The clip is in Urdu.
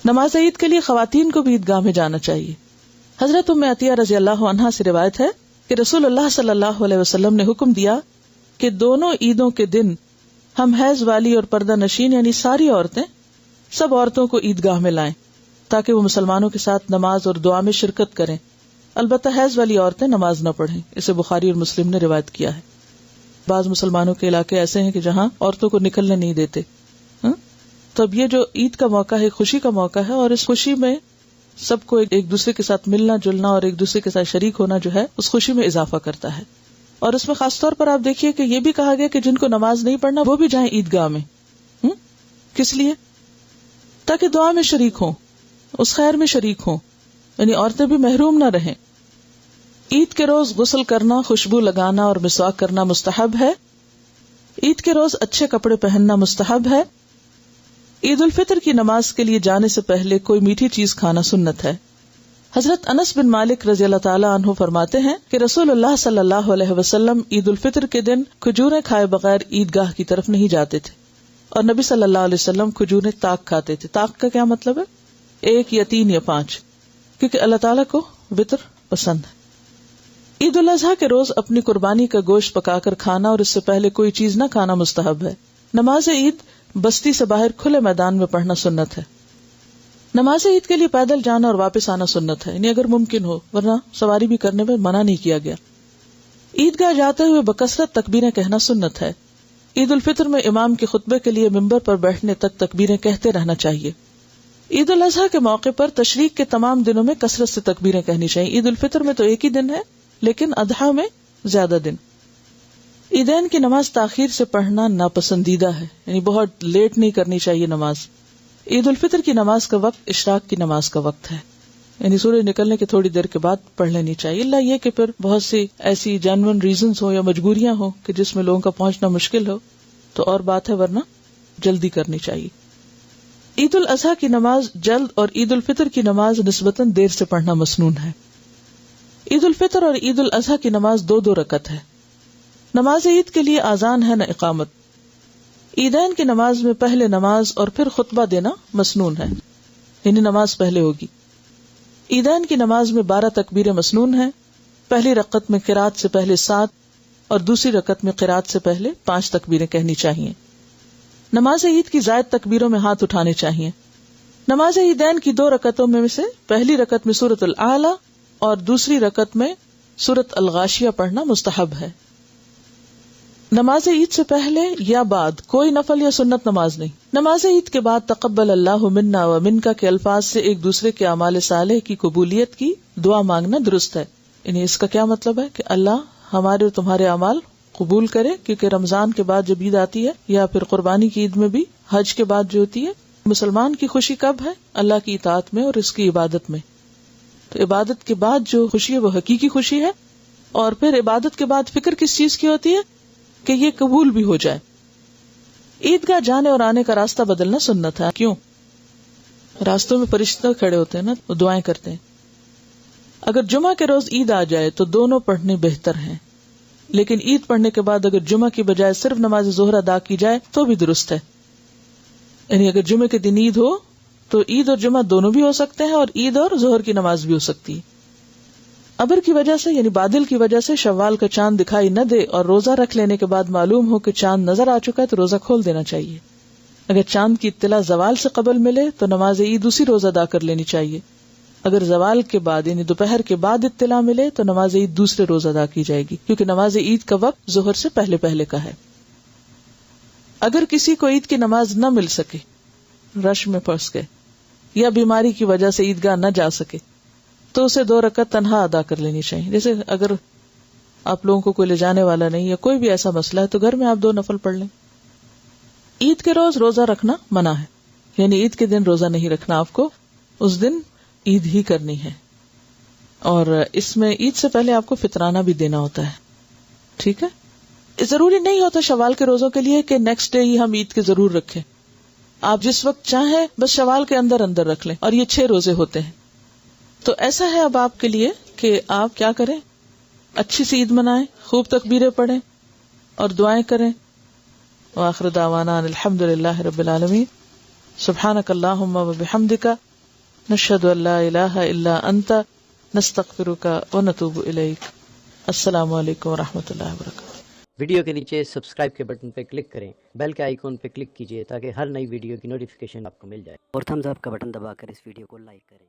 نماز عید کے لیے خواتین کو بھی عیدگاہ میں جانا چاہیے. حضرت ام عطیہ رضی اللہ عنہا سے روایت ہے کہ رسول اللہ صلی اللہ علیہ وسلم نے حکم دیا کہ دونوں عیدوں کے دن ہم حیض والی اور پردہ نشین یعنی ساری عورتیں سب عورتوں کو عیدگاہ میں لائیں تاکہ وہ مسلمانوں کے ساتھ نماز اور دعا میں شرکت کریں. البتہ حیض والی عورتیں نماز نہ پڑھیں. اسے بخاری اور مسلم نے روایت کیا ہے. بعض مسلمانوں کے علاقے ایسے ہیں کہ جہاں عورتوں کو نکلنے نہیں دیتے. تو اب یہ جو عید کا موقع ہے خوشی کا موقع ہے، اور اس خوشی میں سب کو ایک دوسرے کے ساتھ ملنا جلنا اور ایک دوسرے کے ساتھ شریک ہونا جو ہے اس خوشی میں اضافہ کرتا ہے. اور اس میں خاص طور پر آپ دیکھیے کہ یہ بھی کہا گیا کہ جن کو نماز نہیں پڑھنا وہ بھی جائیں عیدگاہ میں. کس لیے؟ تاکہ دعا میں شریک ہوں، اس خیر میں شریک ہوں، یعنی عورتیں بھی محروم نہ رہیں. عید کے روز غسل کرنا، خوشبو لگانا اور مسواک کرنا مستحب ہے. عید کے روز اچھے کپڑے پہننا مستحب ہے. عید الفطر کی نماز کے لیے جانے سے پہلے کوئی میٹھی چیز کھانا سنت ہے. حضرت انس بن مالک رضی اللہ تعالی عنہ فرماتے ہیں کہ رسول اللہ صلی اللہ علیہ وسلم عید الفطر کے دن کھجوریں کھائے بغیر عیدگاہ کی طرف نہیں جاتے تھے، اور نبی صلی اللہ علیہ وسلم کھجوریں تاک کھاتے تھے. تاک کا کیا مطلب ہے؟ 1 یا 3 یا 5، کیونکہ اللہ تعالیٰ کو وطر پسند ہے. عید الاضحیٰ کے روز اپنی قربانی کا گوشت پکا کر کھانا اور اس سے پہلے کوئی چیز نہ کھانا مستحب ہے. نماز عید بستی سے باہر کھلے میدان میں پڑھنا سنت ہے. نماز عید کے لیے پیدل جانا اور واپس آنا سنت ہے، یعنی اگر ممکن ہو، ورنہ سواری بھی کرنے میں منع نہیں کیا گیا. عیدگاہ جاتے ہوئے بکثرت تکبیریں کہنا سنت ہے. عید الفطر میں امام کے خطبے کے لیے ممبر پر بیٹھنے تک تکبیریں کہتے رہنا چاہیے. عید الاضحیٰ کے موقع پر تشریق کے تمام دنوں میں کثرت سے تکبیریں کہنی چاہیے. عید الفطر میں تو ایک ہی دن ہے، لیکن اضحیٰ میں زیادہ دن. عیدین کی نماز تاخیر سے پڑھنا ناپسندیدہ ہے، یعنی بہت لیٹ نہیں کرنی چاہیے نماز. عید الفطر کی نماز کا وقت اشراق کی نماز کا وقت ہے، یعنی سورج نکلنے کے تھوڑی دیر کے بعد پڑھ لینی چاہیے، اللہ یہ کہ پھر بہت سی ایسی جینوئن ریزنز ہو یا مجبوریاں ہو کہ جس میں لوگوں کا پہنچنا مشکل ہو تو اور بات ہے، ورنہ جلدی کرنی چاہیے. عید الاضحیٰ کی نماز جلد اور عید الفطر کی نماز نسبتاً دیر سے پڑھنا مسنون ہے. عید الفطر اور عید الاضحیٰ کی نماز 2 رکعت ہے. نماز عید کے لیے آذان ہے نہ اقامت. عیدین کی نماز میں پہلے نماز اور پھر خطبہ دینا مسنون ہے، یعنی نماز پہلے ہوگی. عیدین کی نماز میں 12 تکبیریں مسنون ہیں. پہلی رکعت میں قرات سے پہلے 7 اور دوسری رکعت میں قرات سے پہلے 5 تکبیریں کہنی چاہیے. نماز عید کی زائد تکبیروں میں ہاتھ اٹھانے چاہیے. نماز عیدین کی 2 رکعتوں میں سے پہلی رکعت میں سورۃ الاعلی اور دوسری رکعت میں سورۃ الغاشیہ پڑھنا مستحب ہے. نماز عید سے پہلے یا بعد کوئی نفل یا سنت نماز نہیں. نماز عید کے بعد تقبل اللہ منا و منکا کے الفاظ سے ایک دوسرے کے اعمال صالح کی قبولیت کی دعا مانگنا درست ہے. یعنی اس کا کیا مطلب ہے کہ اللہ ہمارے اور تمہارے اعمال قبول کرے، کیونکہ رمضان کے بعد جب عید آتی ہے یا پھر قربانی کی عید میں بھی، حج کے بعد جو ہوتی ہے، مسلمان کی خوشی کب ہے؟ اللہ کی اطاعت میں اور اس کی عبادت میں. تو عبادت کے بعد جو خوشی ہے وہ حقیقی خوشی ہے، اور پھر عبادت کے بعد فکر کس چیز کی ہوتی ہے؟ کہ یہ قبول بھی ہو جائے. عیدگاہ جانے اور آنے کا راستہ بدلنا سنت ہے. کیوں؟ راستوں میں فرشتے کھڑے ہوتے ہیں نا، وہ دعائیں کرتے ہیں. اگر جمعہ کے روز عید آ جائے تو دونوں پڑھنے بہتر ہیں، لیکن عید پڑھنے کے بعد اگر جمعہ کی بجائے صرف نماز ظہر ادا کی جائے تو بھی درست ہے. یعنی اگر جمعے کے دن عید ہو تو عید اور جمعہ دونوں بھی ہو سکتے ہیں، اور عید اور ظہر کی نماز بھی ہو سکتی ہے. ابر کی وجہ سے یعنی بادل کی وجہ سے شوال کا چاند دکھائی نہ دے اور روزہ رکھ لینے کے بعد معلوم ہو کہ چاند نظر آ چکا ہے تو روزہ کھول دینا چاہیے. اگر چاند کی اطلاع زوال سے قبل ملے تو نماز عید اسی روز ادا کر لینی چاہیے. اگر زوال کے بعد یعنی دوپہر کے بعد اطلاع ملے تو نماز عید دوسرے روز ادا کی جائے گی، کیونکہ نماز عید کا وقت ظہر سے پہلے پہلے کا ہے. اگر کسی کو عید کی نماز نہ مل سکے، رش میں پھنس گئے یا بیماری کی وجہ سے عیدگاہ نہ جا سکے، تو اسے 2 رکعت تنہا ادا کر لینی چاہیے. جیسے اگر آپ لوگوں کو کوئی لے جانے والا نہیں یا کوئی بھی ایسا مسئلہ ہے تو گھر میں آپ 2 نفل پڑھ لیں. عید کے روز روزہ رکھنا منع ہے، یعنی عید کے دن روزہ نہیں رکھنا آپ کو، اس دن عید ہی کرنی ہے. اور اس میں عید سے پہلے آپ کو فطرانہ بھی دینا ہوتا ہے. ٹھیک ہے، ضروری نہیں ہوتا شوال کے روزوں کے لیے کہ نیکسٹ ڈے ہی ہم عید کے ضرور رکھیں. آپ جس وقت چاہیں بس شوال کے اندر اندر رکھ لیں، اور یہ 6 روزے ہوتے ہیں. تو ایسا ہے اب آپ کے لیے کہ آپ کیا کریں، اچھی سی عید منائیں، خوب تکبیریں پڑھیں اور دعائیں کریں. وآخر دعوانا الحمدللہ رب العالمین. سبحانک اللہم و بحمدک نشهد ان لا الہ الا انت نستغفرک ونتوب الیک. السلام علیکم ورحمۃ اللہ وبرکاتہ. ویڈیو کے نیچے سبسکرائب کے بٹن پہ کلک کریں، بیل کے آئیکن پہ کلک کیجئے تاکہ ہر نئی ویڈیو کی نوٹیفیکیشن آپ کو مل جائے، اور تھمز اپ کا بٹن دبا کر اس ویڈیو کو لائک کریں.